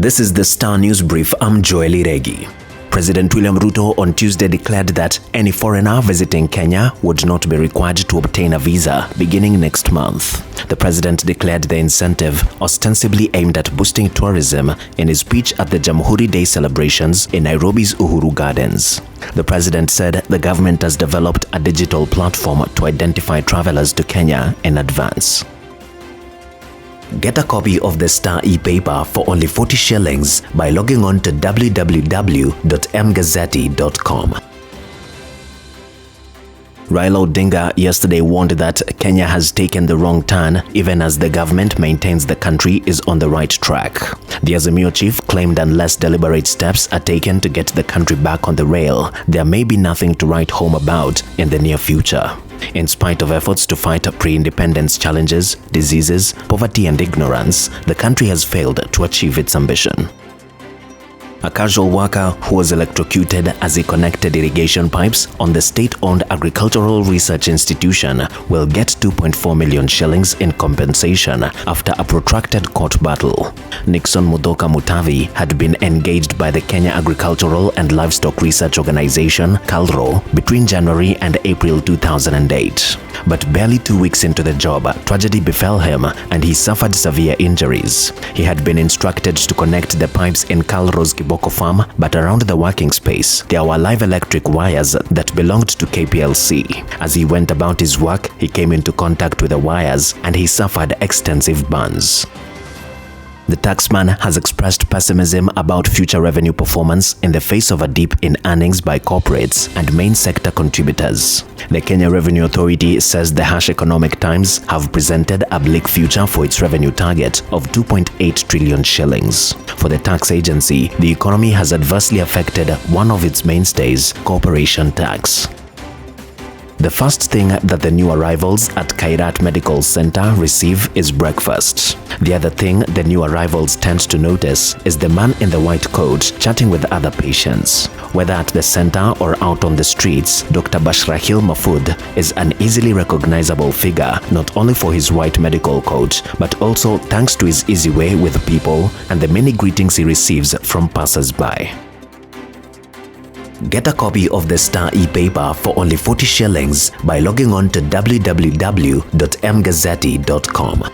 This is the Star News Brief. I'm Joeli Regi. President William Ruto on Tuesday declared that any foreigner visiting Kenya would not be required to obtain a visa beginning next month. The president declared the incentive ostensibly aimed at boosting tourism in his speech at the Jamhuri Day celebrations in Nairobi's Uhuru Gardens. The president said the government has developed a digital platform to identify travelers to Kenya in advance. Get a copy of the Star e-paper for only 40 shillings by logging on to www.mgazzetti.com. Raila Odinga yesterday warned that Kenya has taken the wrong turn even as the government maintains the country is on the right track. The Azimio chief claimed unless deliberate steps are taken to get the country back on the rail, there may be nothing to write home about in the near future. In spite of efforts to fight pre-independence challenges, diseases, poverty and ignorance, the country has failed to achieve its ambition. A casual worker who was electrocuted as he connected irrigation pipes on the state-owned Agricultural Research Institution will get 2.4 million shillings in compensation after a protracted court battle. Nixon Mudoka Mutavi had been engaged by the Kenya Agricultural and Livestock Research Organization, KALRO, between January and April 2008. But barely 2 weeks into the job, tragedy befell him and he suffered severe injuries. He had been instructed to connect the pipes in KALRO's Kiboko farm, but around the working space, there were live electric wires that belonged to KPLC. As he went about his work, he came into contact with the wires and he suffered extensive burns. The taxman has expressed pessimism about future revenue performance in the face of a dip in earnings by corporates and main sector contributors. The Kenya Revenue Authority says the harsh economic times have presented a bleak future for its revenue target of 2.8 trillion shillings. For the tax agency, the economy has adversely affected one of its mainstays, corporation tax. The first thing that the new arrivals at Kairat Medical Center receive is breakfast. The other thing the new arrivals tend to notice is the man in the white coat chatting with other patients. Whether at the center or out on the streets, Dr. Bashrahil Mahfood is an easily recognizable figure not only for his white medical coat, but also thanks to his easy way with people and the many greetings he receives from passers-by. Get a copy of the Star e-paper for only 40 shillings by logging on to www.mgazzetti.com.